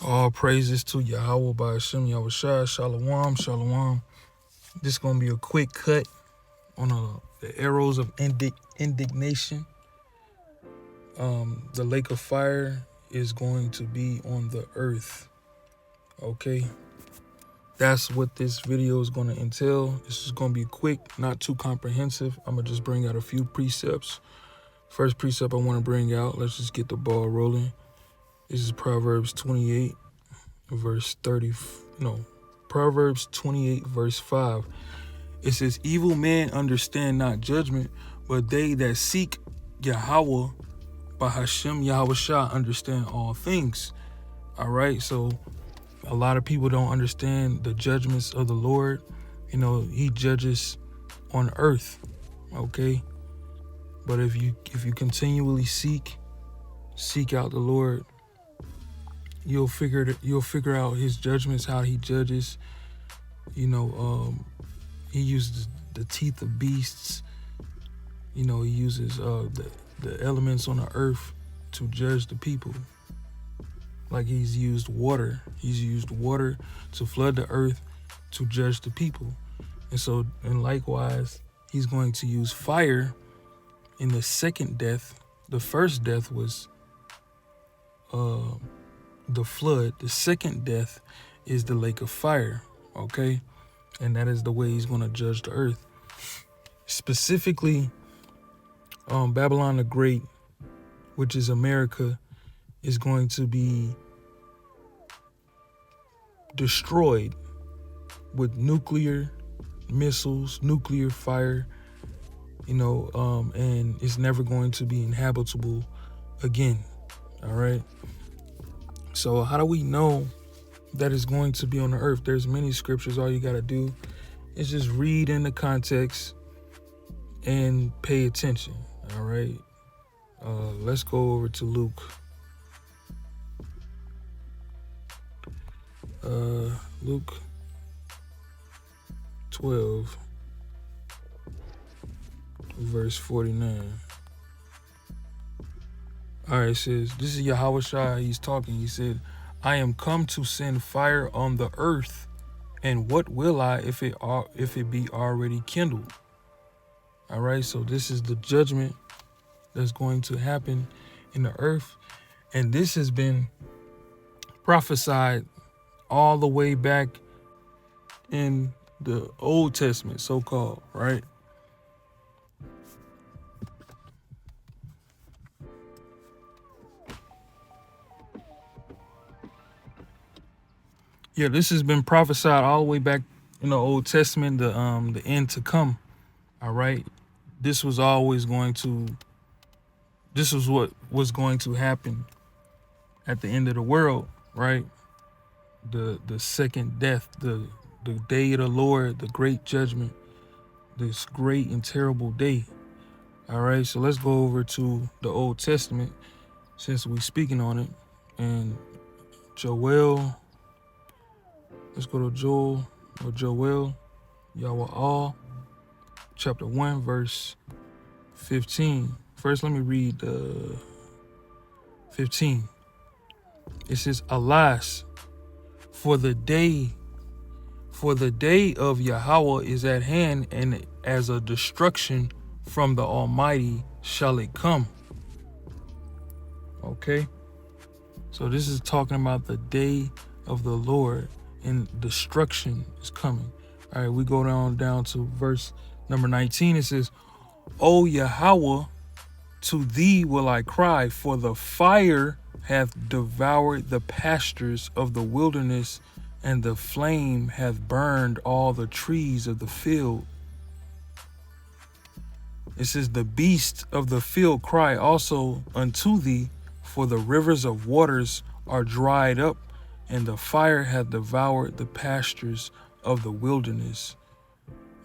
All praises to Yahawah, BAHASHAM, YAHAWASHI, Shalom, Shalom. This is going to be a quick cut on the arrows of indignation. The lake of fire is going to be on the earth. Okay. That's what this video is going to entail. This is going to be quick, not too comprehensive. I'm going to just bring out a few precepts. First precept I want to bring out, let's just get the ball rolling. This is Proverbs 28, verse 30. No, Proverbs 28, verse 5. It says, evil men understand not judgment, but they that seek Yahawah, BAHASHAM, YAHAWASHI, understand all things. All right, so a lot of people don't understand the judgments of the Lord. You know, he judges on earth, okay? But if you continually seek out the Lord, you'll figure out his judgments, how he judges. You know, he uses the teeth of beasts. You know, he uses the elements on the earth to judge the people. Like he's used water. He's used water to flood the earth to judge the people. And likewise, he's going to use fire in the second death. The first death was the flood. The second death is the lake of fire, okay? And that is the way he's going to judge the earth. Specifically, Babylon the Great, which is America, is going to be destroyed with nuclear missiles, nuclear fire, you know, and it's never going to be inhabitable again. All right. So how do we know that it's going to be on the earth? There's many scriptures. All you got to do is just read in the context and pay attention. All right. Let's go over to Luke. Luke 12, verse 49. All right, it says, this is Yahawashi. He's talking. He said, I am come to send fire on the earth, and what will I if it be already kindled? All right, so this is the judgment that's going to happen in the earth, and this has been prophesied all the way back in the Old Testament, so-called, right? Yeah, this has been prophesied all the way back in the Old Testament, the end to come. All right. This was what was going to happen at the end of the world, right? The second death, the day of the Lord, the great judgment, this great and terrible day. All right, so let's go over to the Old Testament since we're speaking on it. And Joel, let's go to Joel, YAHWAH, chapter 1, verse 15. First, let me read 15. It says, alas, for the day of Yahawah is at hand, and as a destruction from the Almighty shall it come. Okay, so this is talking about the day of the Lord, and destruction is coming. All right, we go down to verse number 19. It says, O Yahawah, to thee will I cry, for the fire hath devoured the pastures of the wilderness, and the flame hath burned all the trees of the field. It says, the beasts of the field cry also unto thee, for the rivers of waters are dried up, and the fire hath devoured the pastures of the wilderness.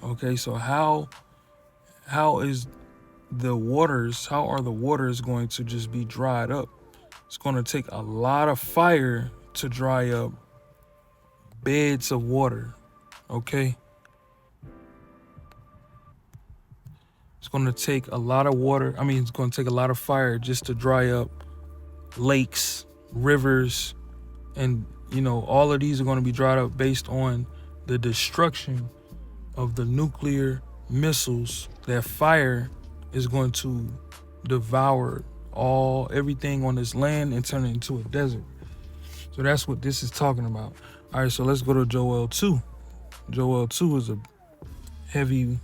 Okay, so how are the waters going to just be dried up? It's going to take a lot of fire to dry up beds of water. Okay, it's going to take a lot of water. I mean, it's going to take a lot of fire just to dry up lakes, rivers, And, you know, all of these are going to be dried up based on the destruction of the nuclear missiles that fire is going to devour everything on this land and turn it into a desert. So that's what this is talking about. All right, so let's go to Joel 2. Joel 2 is a heavy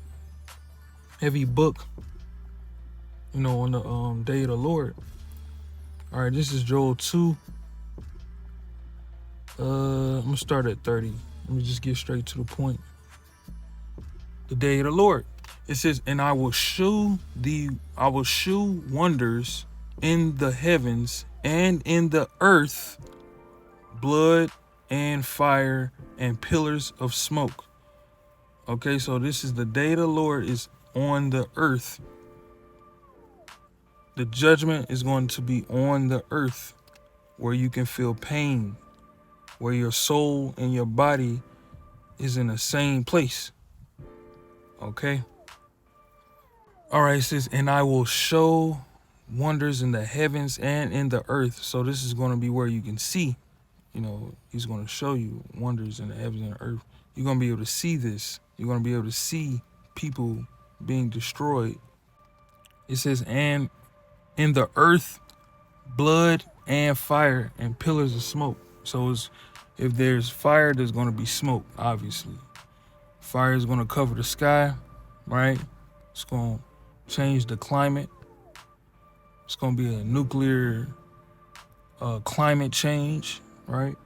book, you know, on the day of the Lord. All right, this is Joel 2. I'm gonna start at 30. Let me just get straight to the point. The day of the Lord. It says, and I will shew wonders in the heavens and in the earth, blood and fire and pillars of smoke. Okay, so this is the day of the Lord is on the earth. The judgment is going to be on the earth, where you can feel pain, where your soul and your body is in the same place. Okay. All right, it says, and I will show wonders in the heavens and in the earth. So this is going to be where you can see, you know, he's going to show you wonders in the heavens and the earth. You're going to be able to see this. You're going to be able to see people being destroyed. It says, and in the earth, blood and fire and pillars of smoke. So if there's fire, there's going to be smoke, obviously. Fire is going to cover the sky, right? It's going to change the climate. It's going to be a nuclear climate change, right?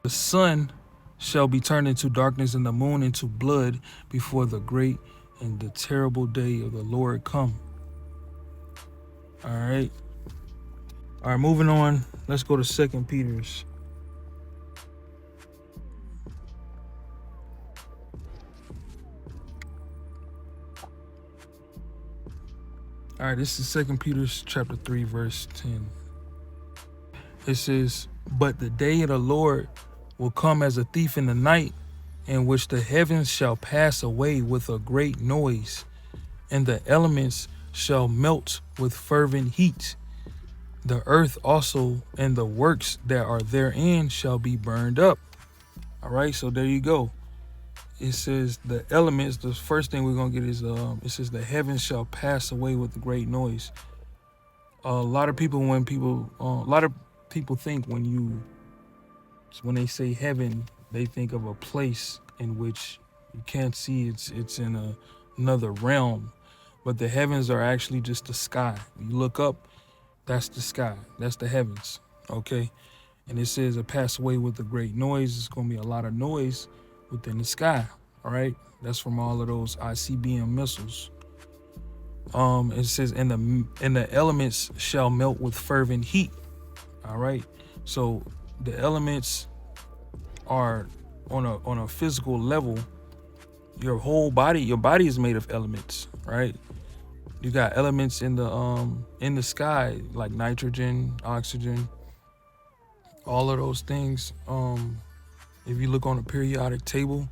The sun shall be turned into darkness and the moon into blood before the great and the terrible day of the Lord come. All right. All right, moving on. Let's go to 2 Peter's. All right, this is 2 Peter's chapter 3, verse 10. It says, but the day of the Lord will come as a thief in the night, in which the heavens shall pass away with a great noise, and the elements shall melt with fervent heat. The earth also and the works that are therein shall be burned up. All right, so there you go. It says the elements, the first thing we're going to get is, it says the heavens shall pass away with a great noise. A lot of people think when they say heaven, they think of a place in which you can't see. It's in another realm, but the heavens are actually just the sky. You look up, that's the sky. That's the heavens. Okay. And it says it pass away with a great noise. It's going to be a lot of noise within the sky. All right. That's from all of those ICBM missiles. It says, and the elements shall melt with fervent heat. All right. So the elements are on a physical level. Your body is made of elements, right? You got elements in the sky, like nitrogen, oxygen, all of those things. If you look on a periodic table,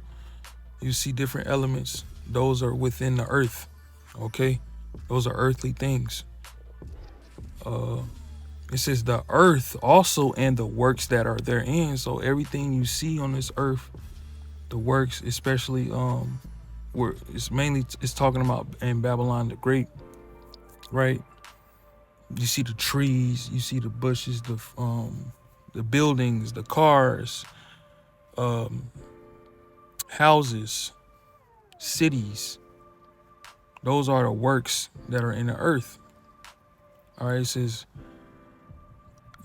you see different elements. Those are within the earth. Okay, those are earthly things. It says the earth also and the works that are therein. So everything you see on this earth, the works, especially where it's talking about in Babylon the Great, right? You see the trees, you see the bushes, the buildings, the cars, houses, cities. Those are the works that are in the earth. All right, it says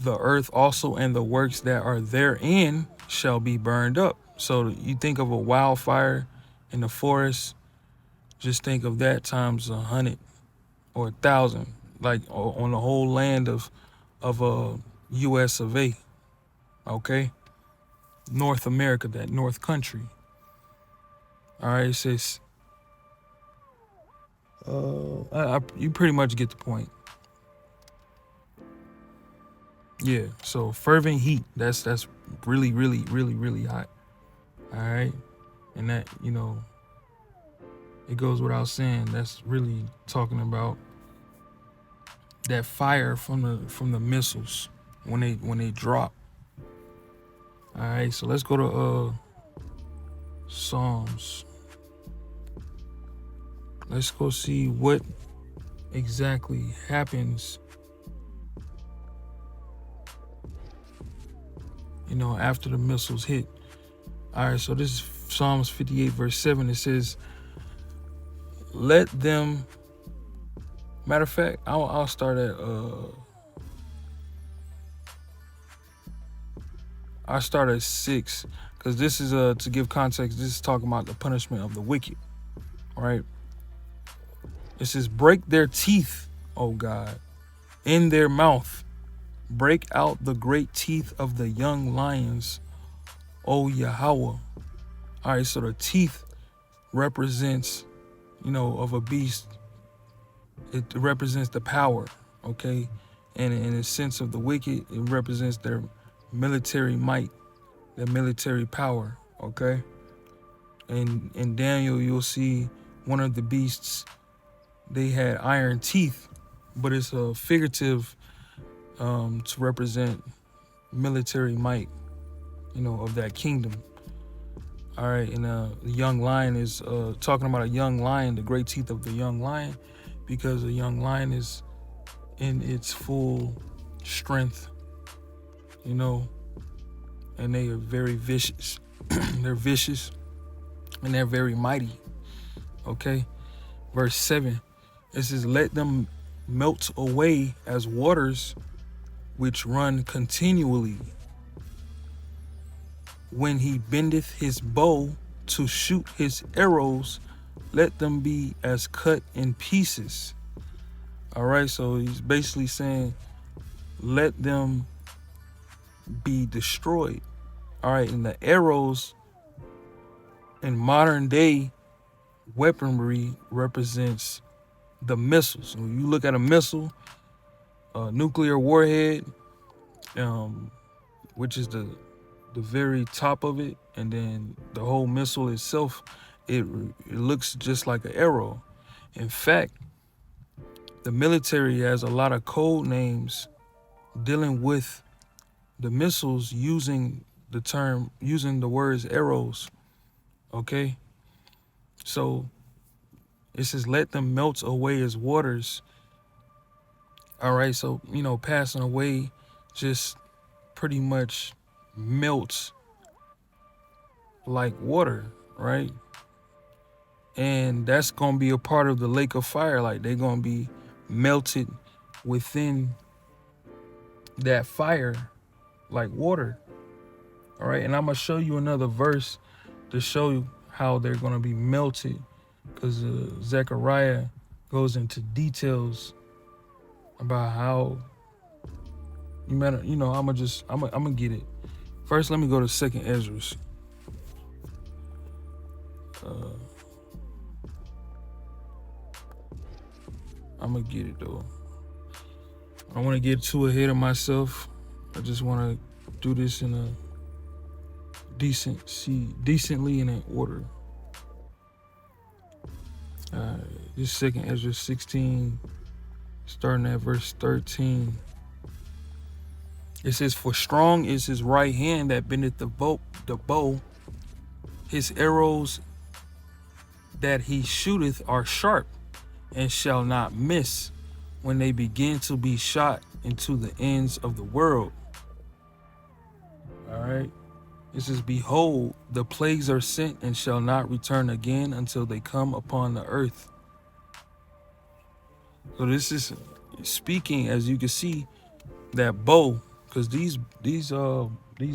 the earth also and the works that are therein shall be burned up. So you think of a wildfire in the forest, just think of that times 100 or 1,000, like on the whole land of US of A. Okay, North America, that North country. All right, it says you pretty much get the point. Yeah, so fervent heat, that's really, really, really, really hot. All right, and that, you know, it goes without saying, that's really talking about that fire from the missiles when they drop. All right, so let's go to Psalms. Let's go see what exactly happens, you know, after the missiles hit. All right, so this is Psalms 58 verse 7. It says, let them, matter of fact, I'll start at I start at 6, because this is to give context, this is talking about the punishment of the wicked. All right. It says, break their teeth, O God, in their mouth. Break out the great teeth of the young lions, O Yahawah. All right, so the teeth represents, you know, of a beast. It represents the power, okay? And in the sense of the wicked, it represents their military might, their military power, okay? And in Daniel, you'll see one of the beasts, they had iron teeth, but it's a figurative to represent military might, you know, of that kingdom. All right, and the young lion is talking about a young lion, the great teeth of the young lion, because a young lion is in its full strength, you know, and they are very vicious. They're vicious and they're very mighty, okay? Verse 7, it says, let them melt away as waters which run continually. When he bendeth his bow to shoot his arrows, let them be as cut in pieces. All right, so he's basically saying, let them be destroyed. All right, and the arrows in modern day weaponry represents the missiles. When you look at a missile, a nuclear warhead, which is the very top of it, and then the whole missile itself, it looks just like an arrow. In fact, the military has a lot of code names dealing with the missiles using the words arrows, okay? So it says, let them melt away as waters. All right, so, you know, passing away just pretty much melts like water, right? And that's gonna be a part of the lake of fire. Like, they're gonna be melted within that fire like water. All right, and I'm gonna show you another verse to show you how they're gonna be melted, because Zechariah goes into details about how I'm gonna get it. First, let me go to 2nd Ezra. I'm gonna get it though. I don't want to get too ahead of myself. I just want to do this in a decently and in order. This 2nd Ezra 16, starting at verse 13. It says, for strong is his right hand that bendeth the bow. His arrows that he shooteth are sharp, and shall not miss when they begin to be shot into the ends of the world. All right. It says, behold, the plagues are sent and shall not return again until they come upon the earth. So this is speaking, as you can see, that bow, because these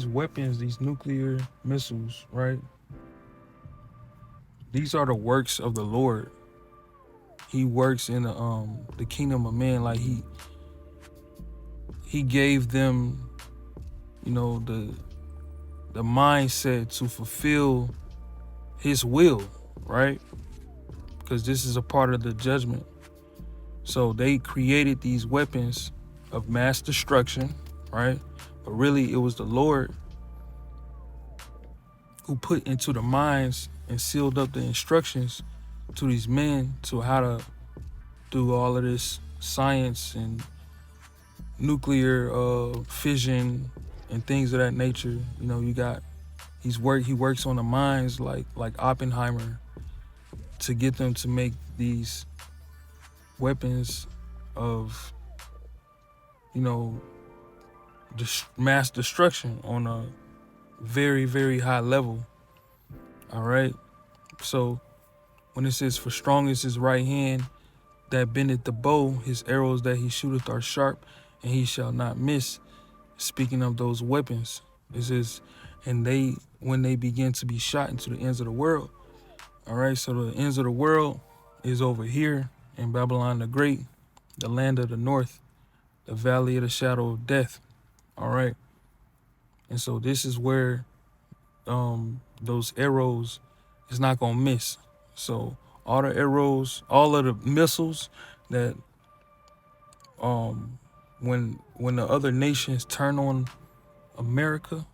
weapons, these nuclear missiles, right? These are the works of the Lord. He works in the kingdom of man. Like he gave them, you know, the mindset to fulfill his will, right? Because this is a part of the judgment. So they created these weapons of mass destruction, right? But really it was the Lord who put into the minds and sealed up the instructions to these men to how to do all of this science and nuclear fission and things of that nature. You know, you got he works on the minds like Oppenheimer to get them to make these weapons of, you know, mass destruction on a very, very high level. All right. So when it says, for strong is his right hand that bendeth the bow, his arrows that he shooteth are sharp, and he shall not miss. Speaking of those weapons, it says, and when they begin to be shot into the ends of the world. All right. So the ends of the world is over here in Babylon the Great, the land of the north, the valley of the shadow of death. All right. And so this is where those arrows is not gonna miss. So all the arrows, all of the missiles that when the other nations turn on America,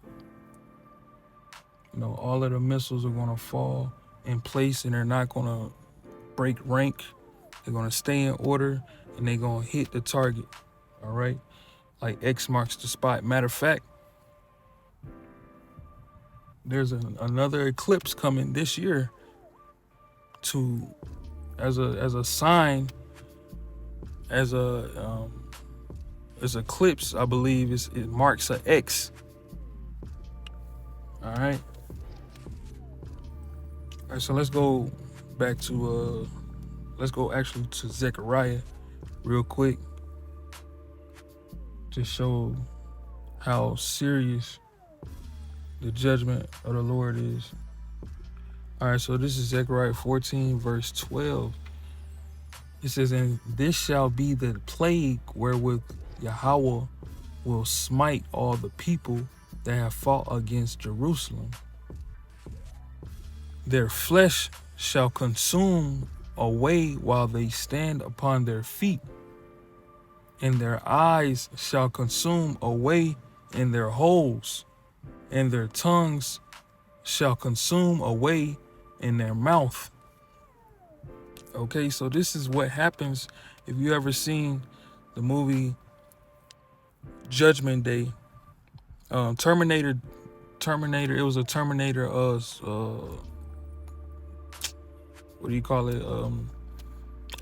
you know, all of the missiles are gonna fall in place, and they're not gonna break rank. They're gonna stay in order, and they're gonna hit the target. All right, like X marks the spot. Matter of fact, there's another eclipse coming this year as a sign, as eclipse, I believe it marks an X. All right, so let's go back to let's go actually to Zechariah real quick to show how serious the judgment of the Lord is. All right, so this is Zechariah 14 verse 12. It says, and this shall be the plague wherewith Yahawah will smite all the people that have fought against Jerusalem. Their flesh shall consume away while they stand upon their feet, and their eyes shall consume away in their holes, and their tongues shall consume away in their mouth. Okay, so this is what happens if you ever seen the movie Judgment Day. Terminator, it was a Terminator what do you call it?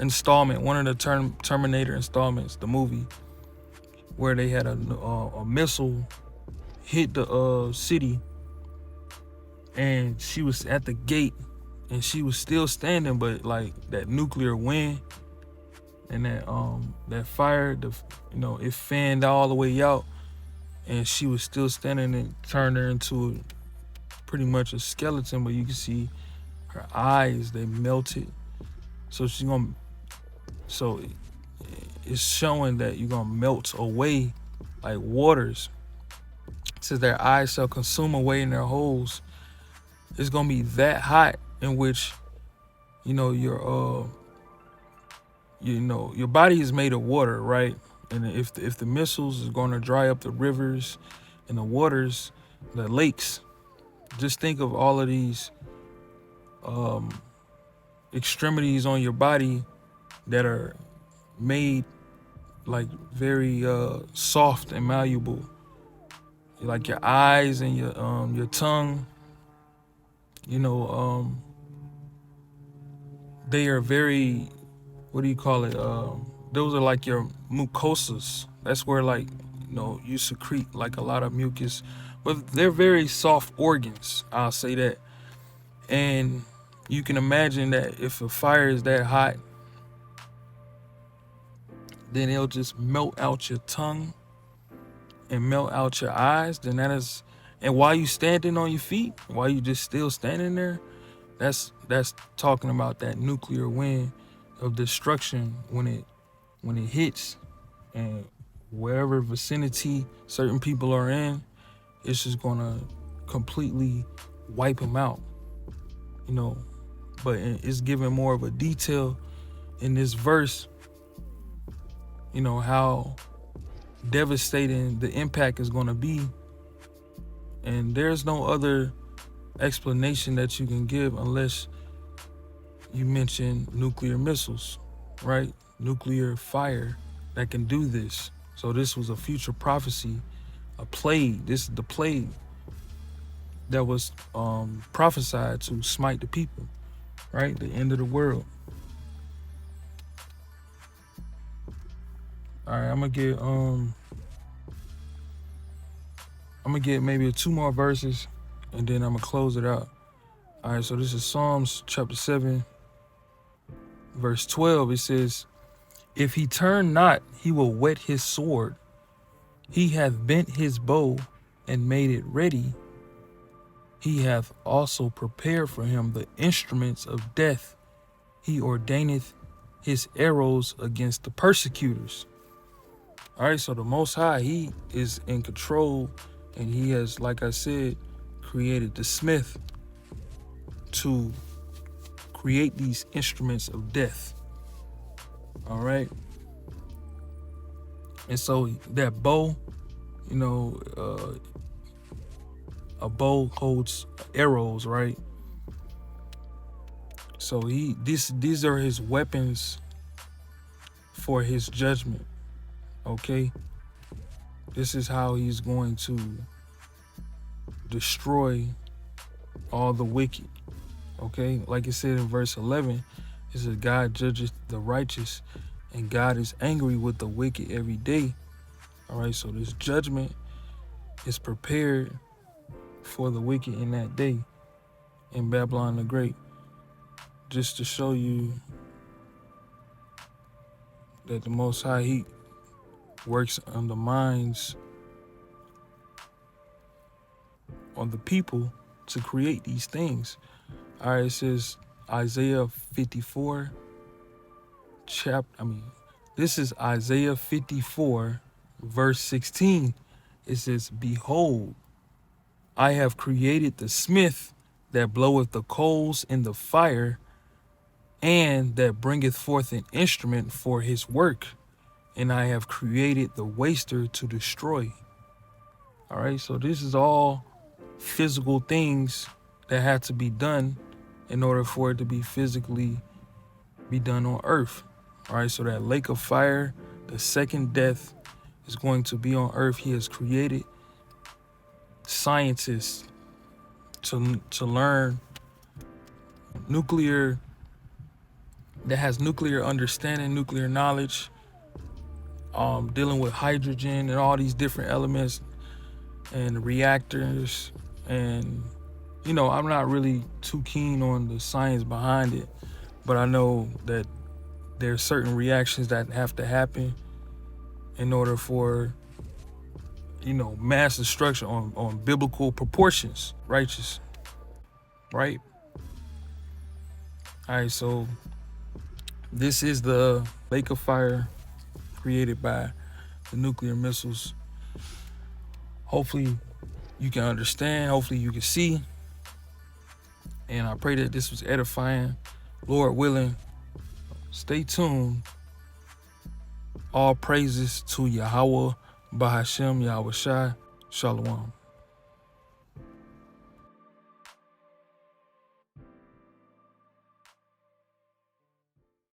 Installment, one of the Terminator installments, the movie, where they had a missile hit the city, and she was at the gate, and she was still standing, but like that nuclear wind and that fire, it fanned all the way out, and she was still standing, and turned her into pretty much a skeleton, but you can see her eyes, they melted. So it's showing that you're gonna melt away like waters. It says their eyes shall consume away in their holes. It's gonna be that hot in which, your body is made of water, right? And if the missiles is gonna dry up the rivers and the waters, the lakes, just think of all of these extremities on your body that are made like very soft and malleable, like your eyes and your tongue. They are very, what do you call it? Those are like your mucosas. That's where you secrete like a lot of mucus, but they're very soft organs, I'll say that. And you can imagine that if a fire is that hot, then it'll just melt out your tongue and melt out your eyes. Then and while you standing on your feet, while you just still standing there, that's talking about that nuclear wind of destruction when it hits, and wherever vicinity certain people are in, it's just gonna completely wipe them out. But it's giving more of a detail in this verse, how devastating the impact is going to be. And there's no other explanation that you can give unless you mention nuclear missiles, right? Nuclear fire that can do this. So this was a future prophecy a plague. This is the plague that was prophesied to smite the people, right? The end of the world. All right, I'm gonna get maybe 2 more verses, and then I'm gonna close it out. All right, so this is Psalms chapter 7, verse 12. It says, "If he turn not, he will whet his sword. He hath bent his bow and made it ready. He hath also prepared for him the instruments of death. He ordaineth his arrows against the persecutors." All right, so the Most High, he is in control, and he has, like I said, created the smith to create these instruments of death. All right. And so that bow, you know, a bow holds arrows, right? So these are his weapons for his judgment. Okay, this is how he's going to destroy all the wicked. Okay, like it said in verse 11, it says, "God judgeth the righteous, and God is angry with the wicked every day." All right, so this judgment is prepared for the wicked in that day in Babylon the Great, just to show you that the Most High, he works on the minds of the people to create these things. All right, it says Isaiah 54 this is Isaiah 54 verse 16. It says, "Behold, I have created the smith that bloweth the coals in the fire, and that bringeth forth an instrument for his work. And I have created the waster to destroy." All right, so this is all physical things that have to be done in order for it to be physically be done on earth. All right, so that lake of fire, the second death, is going to be on earth. He has created scientists to learn nuclear, that has nuclear understanding, nuclear knowledge, dealing with hydrogen and all these different elements and reactors. And, you know, I'm not really too keen on the science behind it, but I know that there's certain reactions that have to happen in order for, you know, mass destruction on biblical proportions, righteous, right? All right, so this is the lake of fire created by the nuclear missiles. Hopefully you can understand, hopefully you can see, and I pray that this was edifying. Lord willing, stay tuned. All praises to Yahawah, BAHASHAM, YAHAWASHI, Shalom.